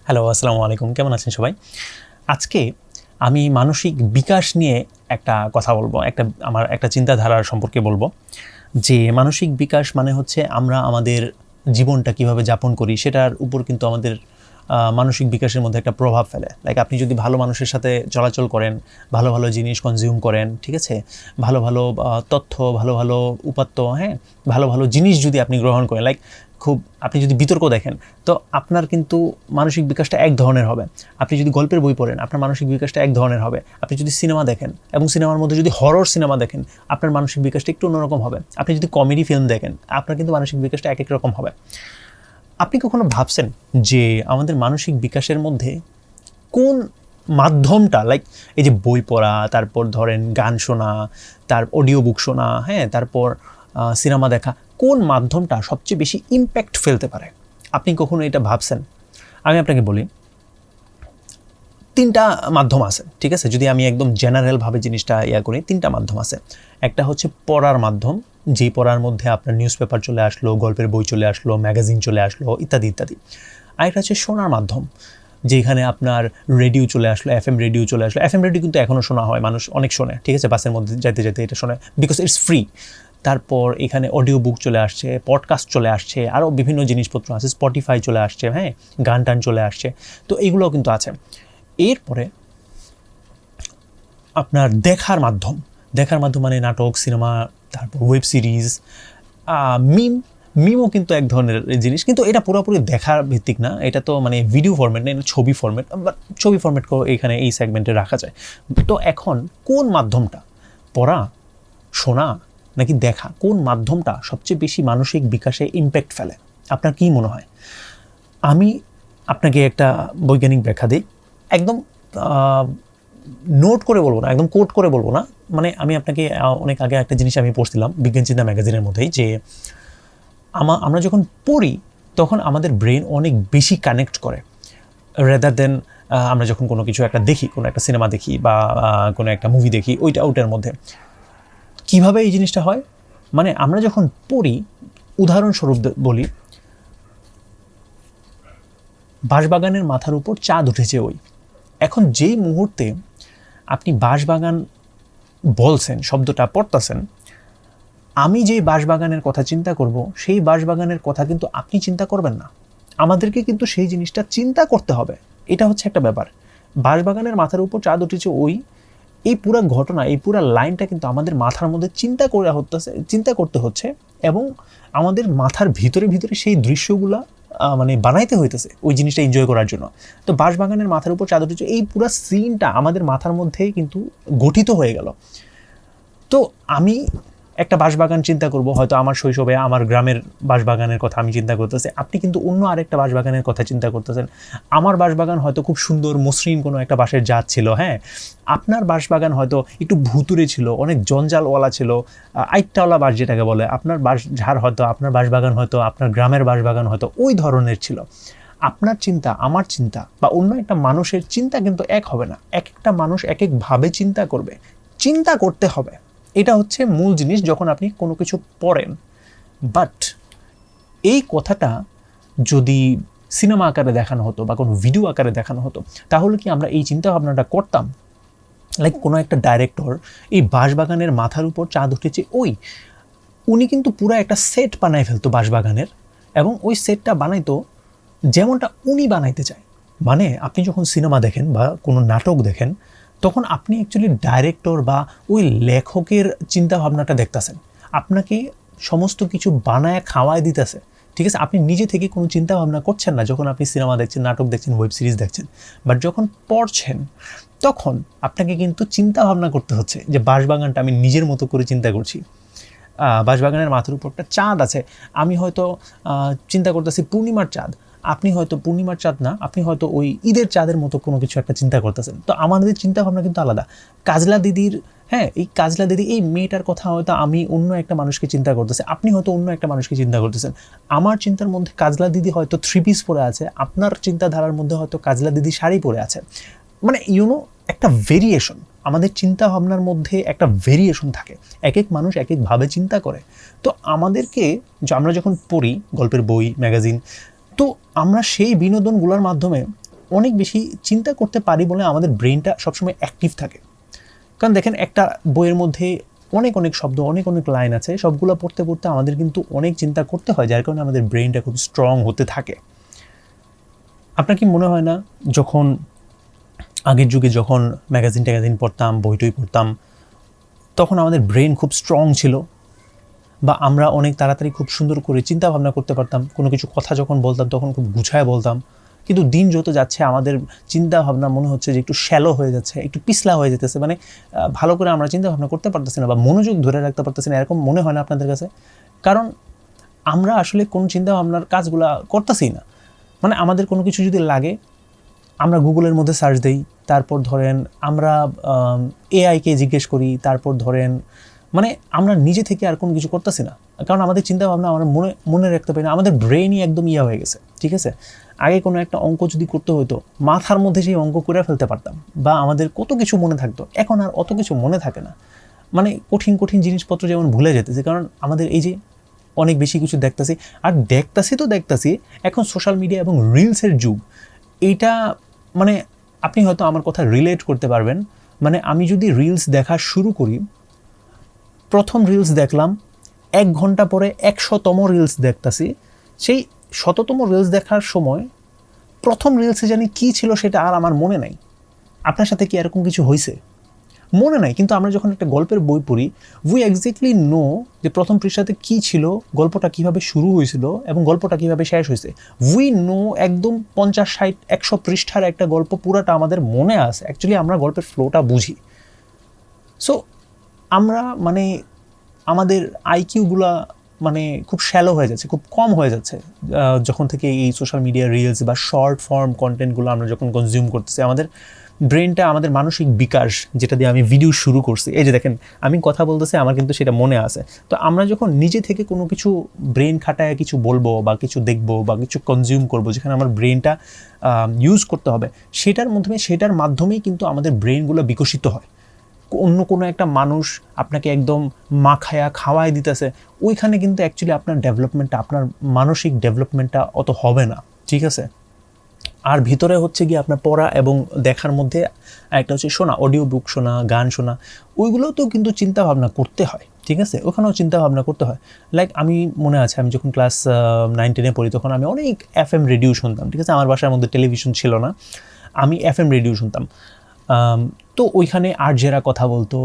Hello, আসসালামু আলাইকুম। কেমন আছেন সবাই? আজকে আমি মানসিক বিকাশ নিয়ে একটা কথা বলবো। আমার একটা চিন্তাধারার সম্পর্কে বলবো যে মানসিক বিকাশ মানে হচ্ছে আমরা আমাদের জীবনটা কিভাবে যাপন করি সেটার উপর কিন্তু আমাদের মানসিক বিকাশের মধ্যে একটা প্রভাব ফেলে। লাইক আপনি যদি ভালো মানুষের সাথে চলাচল করেন, ভালো, ভালো জিনিস কনজিউম করেন, ঠিক আছে? ভালো, ভালো তথ্য, ভালো, ভালো উপাত্ত, হ্যাঁ? ভালো, ভালো জিনিস যদি আপনি গ্রহণ করেন, লাইক আপনি যদি বিতর্ক দেখেন, তো আপনার কিন্তু মানসিক বিকাশটা এক ধরনের হবে। আপনি যদি গল্পের বই পড়েন, আপনার মানসিক বিকাশটা এক ধরনের হবে। আপনি যদি সিনেমা দেখেন এবং সিনেমার মধ্যে যদি হরর সিনেমা দেখেন, আপনার মানসিক বিকাশটা একটু অন্যরকম হবে। আপনি যদি কমেডি ফিল্ম দেখেন, আপনার কিন্তু মানসিক বিকাশটা এক এক রকম হবে। আপনি কখনো ভাবছেন যে আমাদের মানসিক বিকাশের মধ্যে কোন মাধ্যমটা, লাইক এই যে বই পড়া, তারপর ধরেন গান শোনা, তার অডিও বুক শোনা, হ্যাঁ, তারপর সিনেমা দেখা, কোন মাধ্যমটা সবচেয়ে বেশি ইম্প্যাক্ট ফেলতে পারে? আপনি কখনো এটা ভাবছেন? আমি আপনাকে বলি, ৩টা মাধ্যম আছে, ঠিক আছে? যদি আমি একদম জেনারেলভাবে জিনিসটা করি, ৩টা মাধ্যম আছে। একটা হচ্ছে পড়ার মাধ্যম, যেই পড়ার মধ্যে আপনার নিউজ পেপার চলে আসলো, গল্পের বই চলে আসলো, ম্যাগাজিন চলে আসলো, ইত্যাদি ইত্যাদি। আরেকটা হচ্ছে শোনার মাধ্যম, যেখানে আপনার রেডিও চলে আসলো, এফএম রেডিও চলে আসলো। এফএম রেডিও কিন্তু এখনও শোনা হয়, মানুষ অনেক শোনে, ঠিক আছে? বাসের মধ্যে যাইতে যাইতে এটা শোনে, বিকজ ইটস ফ্রি। তারপর এখানে অডিও বুক চলে আসছে, পডকাস্ট চলে আসছে, আরও বিভিন্ন জিনিসপত্র আছে, স্পটিফাই চলে আসছে, হ্যাঁ, গান টান চলে আসছে। তো এইগুলোও কিন্তু আছে। এরপরে আপনার দেখার মাধ্যম মানে নাটক, সিনেমা, তারপর ওয়েব সিরিজ, মিম। মিমও কিন্তু এক ধরনের জিনিস, কিন্তু এটা পুরোপুরি দেখার ভিত্তিক না, এটা তো মানে ভিডিও ফরম্যাট না, এটা ছবি ফরম্যাট। বাট ছবি ফরম্যাটকেও এখানে এই সেগমেন্টে রাখা যায়। তো এখন কোন মাধ্যমটা, পড়া, শোনা নাকি দেখা, কোন মাধ্যমটা সবচেয়ে বেশি মানসিক বিকাশে ইম্প্যাক্ট ফেলে? আপনার কী মনে হয়? আমি আপনাকে একটা বৈজ্ঞানিক ব্যাখ্যা দিই। একদম নোট করে বলবো না, একদম কোট করে বলবো না। মানে আমি আপনাকে অনেক আগে একটা জিনিস আমি পড়ছিলাম বিজ্ঞান চিন্তা ম্যাগাজিনের মধ্যেই, যে আমরা যখন পড়ি তখন আমাদের ব্রেন অনেক বেশি কানেক্ট করে রেদার দেন আমরা যখন কোনো কিছু একটা দেখি, কোনো একটা সিনেমা দেখি বা কোনো একটা মুভি দেখি, ওইটার মধ্যে কীভাবে এই জিনিসটা হয়? মানে আমরা যখন পড়ি, উদাহরণস্বরূপ বলি, বাঁশবাগানের মাথার উপর চাঁদ উঠেছে ওই। এখন যেই মুহূর্তে আপনি বাঁশবাগান বলছেন, শব্দটা পড়তেছেন, আমি যেই বাঁশবাগানের কথা চিন্তা করব, সেই বাঁশবাগানের কথা কিন্তু আপনি চিন্তা করবেন না। আমাদেরকে কিন্তু সেই জিনিসটা চিন্তা করতে হবে। এটা হচ্ছে একটা ব্যাপার। বাঁশবাগানের মাথার উপর চাঁদ উঠেছে ওই, এই পুরো ঘটনা, এই পুরো লাইনটা কিন্তু আমাদের মাথার মধ্যে চিন্তা করতে হচ্ছে, এবং আমাদের মাথার ভিতরে ভিতরে সেই দৃশ্যগুলা মানে বানাইতে হইতেছে ওই জিনিসটা এনজয় করার জন্য। তো বাঁশবাগানের মাথার উপর চাঁদ উঠেছে, এই পুরো সিনটা আমাদের মাথার মধ্যেই কিন্তু গঠিত হয়ে গেল। তো আমি একটা বাঁশবাগান চিন্তা করব, হয়তো আমার শৈশবে আমার গ্রামের বাঁশবাগানের কথা আমি চিন্তা করতেছি, আপনি কিন্তু অন্য আরেকটা বাঁশবাগানের কথা চিন্তা করতেছেন। আমার বাঁশবাগান হয়তো খুব সুন্দর মসৃণ কোনো একটা বাঁশের জাত ছিল, হ্যাঁ, আপনার বাঁশবাগান হয়তো একটু ভুতুরে ছিল, অনেক জঞ্জালওয়ালা ছিল, আইটটাওয়ালা বাঁশ যেটাকে বলে। আপনার আপনার বাঁশবাগান হয়তো, আপনার গ্রামের বাঁশবাগান হয়তো ওই ধরনের ছিল। আপনার চিন্তা, আমার চিন্তা বা অন্য একটা মানুষের চিন্তা কিন্তু এক হবে না। এক একটা মানুষ এক একভাবে চিন্তা করবে, চিন্তা করতে হবে। এটা হচ্ছে মূল জিনিস যখন আপনি কোনো কিছু পড়েন। বাট এই কথাটা যদি সিনেমা আকারে দেখানো হতো বা কোনো ভিডিও আকারে দেখানো হতো, তাহলে কি আমরা এই চিন্তা ভাবনাটা করতাম? লাইক কোনো একটা ডাইরেক্টর এই বাঁশবাগানের মাথার উপর চাঁদ উঠেছে ওই, উনি কিন্তু পুরো একটা সেট বানায় ফেলতো বাঁশবাগানের, এবং ওই সেটটা বানাইতো যেমনটা উনি বানাইতে চায়। মানে আপনি যখন সিনেমা দেখেন বা কোনো নাটক দেখেন, তখন আপনি অ্যাকচুয়ালি ডাইরেক্টর বা ওই লেখকের চিন্তা ভাবনাটা দেখতেছেন। আপনাকে সমস্ত কিছু বানায় খাওয়ায় দিতেছে, ঠিক আছে? আপনি নিজে থেকে কোনো চিন্তা ভাবনা করছেন না যখন আপনি সিনেমা দেখছেন, নাটক দেখছেন, ওয়েব সিরিজ দেখছেন। বাট যখন পড়ছেন, তখন আপনাকে কিন্তু চিন্তা ভাবনা করতে হচ্ছে যে বাঁশবাগানটা আমি নিজের মতো করে চিন্তা করছি। বাঁশবাগানের মাথার উপর একটা চাঁদ আছে, আমি হয়তো চিন্তা করতেছি পূর্ণিমার চাঁদ, আপনি হয়তো পূর্ণিমার চাঁদ না, আপনি হয়তো ওই ঈদের চাঁদের মতো কোনো কিছু একটা চিন্তা করতেছেন। তো আমাদের চিন্তা ভাবনা কিন্তু আলাদা। কাজলা দিদির, হ্যাঁ, এই কাজলা দিদি, এই মেয়েটার কথা হয়তো আমি অন্য একটা মানুষকে চিন্তা করতেছি, আপনি হয়তো অন্য একটা মানুষকে চিন্তা করতেছেন। আমার চিন্তার মধ্যে কাজলা দিদি হয়তো 3 পিস পরে আছে, আপনার চিন্তাধারার মধ্যে হয়তো কাজলা দিদি শাড়ি পরে আছে। মানে একটা ভেরিয়েশন, আমাদের চিন্তা ভাবনার মধ্যে একটা ভেরিয়েশন থাকে। এক এক মানুষ এক একভাবে চিন্তা করে। তো আমাদেরকে, আমরা যখন পড়ি গল্পের বই, ম্যাগাজিন, তো আমরা সেই বিনোদনগুলোর মাধ্যমে অনেক বেশি চিন্তা করতে পারি বলে আমাদের ব্রেনটা সবসময় অ্যাক্টিভ থাকে। কারণ দেখেন একটা বইয়ের মধ্যে অনেক অনেক শব্দ, অনেক অনেক লাইন আছে, সবগুলো পড়তে পড়তে আমাদের কিন্তু অনেক চিন্তা করতে হয়, যার কারণে আমাদের ব্রেনটা খুব স্ট্রং হতে থাকে। আপনার কি মনে হয় না যখন আগের যুগে যখন ম্যাগাজিন পড়তাম, বইটই পড়তাম, তখন আমাদের ব্রেন খুব স্ট্রং ছিল, বা আমরা অনেক তাড়াতাড়ি খুব সুন্দর করে চিন্তা ভাবনা করতে পারতাম, কোনো কিছু কথা যখন বলতাম তখন খুব গুছায় বলতাম। কিন্তু দিন যত যাচ্ছে আমাদের চিন্তা ভাবনা মনে হচ্ছে যে একটু শ্যালো হয়ে যাচ্ছে, একটু পিছলা হয়ে যেতেছে, মানে ভালো করে আমরা চিন্তা ভাবনা করতে পারতেছি না বা মনোযোগ ধরে রাখতে পারতেছি না, এরকম মনে হয় না আপনাদের কাছে? কারণ আমরা আসলে কোনো চিন্তা ভাবনার কাজগুলা করতেছি না। মানে আমাদের কোনো কিছু যদি লাগে আমরা গুগলের মধ্যে সার্চ দিই, তারপর ধরেন আমরা এআইকে জিজ্ঞেস করি, তারপর ধরেন মানে আমরা নিজে থেকে আর কোনো কিছু করতেছি না, কারণ আমাদের চিন্তা ভাবনা আমরা মনে রাখতে পারি না, আমাদের ব্রেনই একদম হয়ে গেছে। ঠিক আছে, আগে কোনো একটা অঙ্ক যদি করতে হতো মাথার মধ্যে সেই অঙ্ক করে ফেলতে পারতাম, বা আমাদের কত কিছু মনে থাকতো, এখন আর অত কিছু মনে থাকে না। মানে কঠিন কঠিন জিনিসপত্র যেমন ভুলে যেতেছে, কারণ আমাদের এই যে অনেক বেশি কিছু দেখতেছি, আর দেখতেছি এখন সোশ্যাল মিডিয়া এবং রিলসের যুগ। এইটা মানে আপনি হয়তো আমার কথা রিলেট করতে পারবেন। মানে আমি যদি রিলস দেখা শুরু করি, প্রথম রিলস দেখলাম, 1 ঘন্টা পরে 100তম রিলস দেখতেছি, সেই 100তম রিলস দেখার সময় প্রথম রিলসে জানি কী ছিল সেটা আর আমার মনে নাই। আপনার সাথে কি এরকম কিছু হয়েছে? মনে নাই, কিন্তু আমরা যখন একটা গল্পের বই পড়ি, উই এক্স্যাক্টলি নো যে প্রথম পৃষ্ঠাতে কী ছিল, গল্পটা কীভাবে শুরু হয়েছিল এবং গল্পটা কীভাবে শেষ হয়েছে। উই নো একদম 50, 60, 100 পৃষ্ঠার একটা গল্প পুরাটা আমাদের মনে আছে। অ্যাকচুয়ালি আমরা গল্পের ফ্লোটা বুঝি। সো আমরা মানে আমাদের আইকিউগুলা মানে খুব শ্যালো হয়ে যাচ্ছে, খুব কম হয়ে যাচ্ছে যখন থেকে এই সোশ্যাল মিডিয়া রিলস বা শর্ট ফর্ম কন্টেন্টগুলো আমরা যখন কনজিউম করতেছি। আমাদের ব্রেনটা, আমাদের মানসিক বিকাশ, যেটা দিয়ে আমি ভিডিও শুরু করছি, এই যে দেখেন আমি কথা বলতেছি, আমার কিন্তু সেটা মনে আছে। তো আমরা যখন নিজে থেকে কোনো কিছু ব্রেন খাটায় কিছু বলবো বা কিছু দেখবো বা কিছু কনজিউম করবো, যেখানে আমার ব্রেনটা ইউজ করতে হবে, সেটার মাধ্যমেই কিন্তু আমাদের ব্রেনগুলো বিকশিত হয়। অন্য কোনো একটা মানুষ আপনাকে একদম মাখায়া খাওয়াই দিতেছে, ওইখানে কিন্তু অ্যাকচুয়ালি আপনার ডেভেলপমেন্টটা, আপনার মানসিক ডেভেলপমেন্টটা অত হবে না। ঠিক আছে, আর ভিতরে হচ্ছে গিয়ে আপনার পড়া এবং দেখার মধ্যে একটা হচ্ছে শোনা, অডিও বুক শোনা, গান শোনা, ওইগুলোতেও কিন্তু চিন্তা ভাবনা করতে হয়। ঠিক আছে, ওখানেও চিন্তা ভাবনা করতে হয়। লাইক আমি মনে আছে আমি যখন ক্লাস 9-10 পড়ি, তখন আমি অনেক FM রেডিও শুনতাম। ঠিক আছে, আমার বাসার মধ্যে টেলিভিশন ছিল না, আমি FM রেডিও শুনতাম। তো ওইখানে আরজেরা কথা বলতো,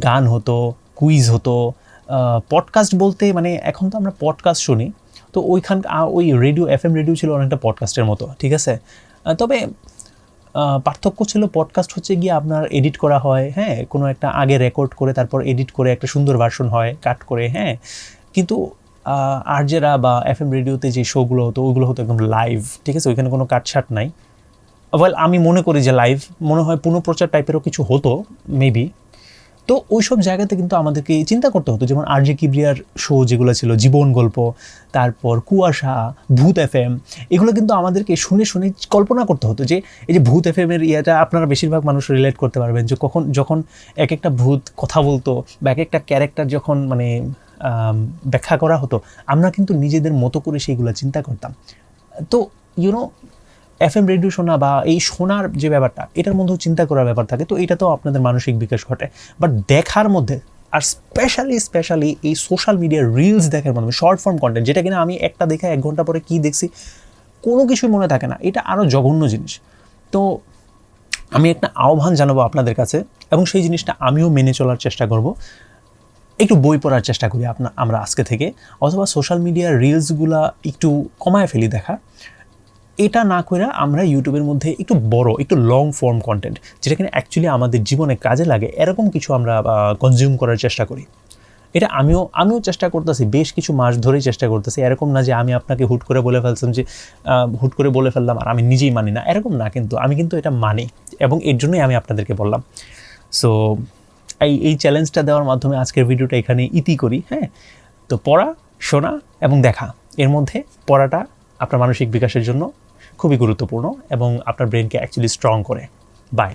গান হতো, কুইজ হতো, পডকাস্ট বলতে মানে এখন তো আমরা পডকাস্ট শুনি, তো ওই রেডিও, FM রেডিও ছিল অনেকটা পডকাস্টের মতো। ঠিক আছে, তবে পার্থক্য ছিল পডকাস্ট হচ্ছে গিয়ে আপনার এডিট করা হয়, হ্যাঁ, কোনো একটা আগে রেকর্ড করে তারপর এডিট করে একটা সুন্দর ভার্সন হয় কাট করে, হ্যাঁ। কিন্তু আরজেরা বা FM রেডিওতে যে শোগুলো হতো ওইগুলো হতো একদম লাইভ। ঠিক আছে, ওইখানে কোনো কাটছাট নাই। ওয়েল আমি মনে করি যে লাইভ, মনে হয় পুনঃপ্রচার টাইপেরও কিছু হতো মেবি। তো ওইসব জায়গাতে কিন্তু আমাদেরকে চিন্তা করতে হতো, যেমন RJ কিবরিয়ার শো যেগুলো ছিল, জীবন গল্প, তারপর কুয়াশা, ভূত FM, এগুলো কিন্তু আমাদেরকে শুনে শুনে কল্পনা করতে হতো যে এই যে ভূত FM এর ইয়েটা আপনারা বেশিরভাগ মানুষ রিলেট করতে পারবেন, যে যখন এক একটা ভূত কথা বলতো বা এক একটা ক্যারেক্টার যখন মানে ব্যাখ্যা করা হতো, আমরা কিন্তু নিজেদের মতো করে সেইগুলো চিন্তা করতাম। তো ইউনো FM রেডিও শোনা বা এই শোনার যে ব্যাপারটা, এটার মধ্যেও চিন্তা করার ব্যাপার থাকে, তো এটা তো আপনাদের মানসিক বিকাশ ঘটে। বাট দেখার মধ্যে, আর স্পেশালি এই সোশ্যাল মিডিয়ার রিলস দেখার মাধ্যমে, শর্ট ফর্ম কন্টেন্ট, যেটা কিনা আমি একটা দেখে 1 ঘন্টা পরে কী দেখছি কোনো কিছুই মনে থাকে না, এটা আরও জঘন্য জিনিস। তো আমি একটা আহ্বান জানাবো আপনাদের কাছে, এবং সেই জিনিসটা আমিও মেনে চলার চেষ্টা করব। একটু বই পড়ার চেষ্টা করি আমরা আজকে থেকে, অথবা সোশ্যাল মিডিয়ার রিলসগুলা একটু কমায় ফেলি দেখা। এটা না করে আমরা ইউটিউবের মধ্যে একটু লং ফর্ম কন্টেন্ট, যেটা কিনা অ্যাকচুয়ালি আমাদের জীবনে কাজে লাগে, এরকম কিছু আমরা কনজিউম করার চেষ্টা করি। এটা আমিও চেষ্টা করতেছি, বেশ কিছু মাস ধরেই চেষ্টা করতেছি। এরকম না যে আমি আপনাকে হুট করে বলে ফেললাম আর আমি নিজেই মানি না, এরকম না, কিন্তু আমি কিন্তু এটা মানি, এবং এর জন্যই আমি আপনাদেরকে বললাম। সো এই চ্যালেঞ্জটা দেওয়ার মাধ্যমে আজকের ভিডিওটা এখানে ইতি করি। হ্যাঁ, তো পড়া, শোনা এবং দেখা, এর মধ্যে পড়াটা আপনার মানসিক বিকাশের জন্য খুবই গুরুত্বপূর্ণ এবং আপনার ব্রেনকে অ্যাকচুয়ালি স্ট্রং করে। বাই।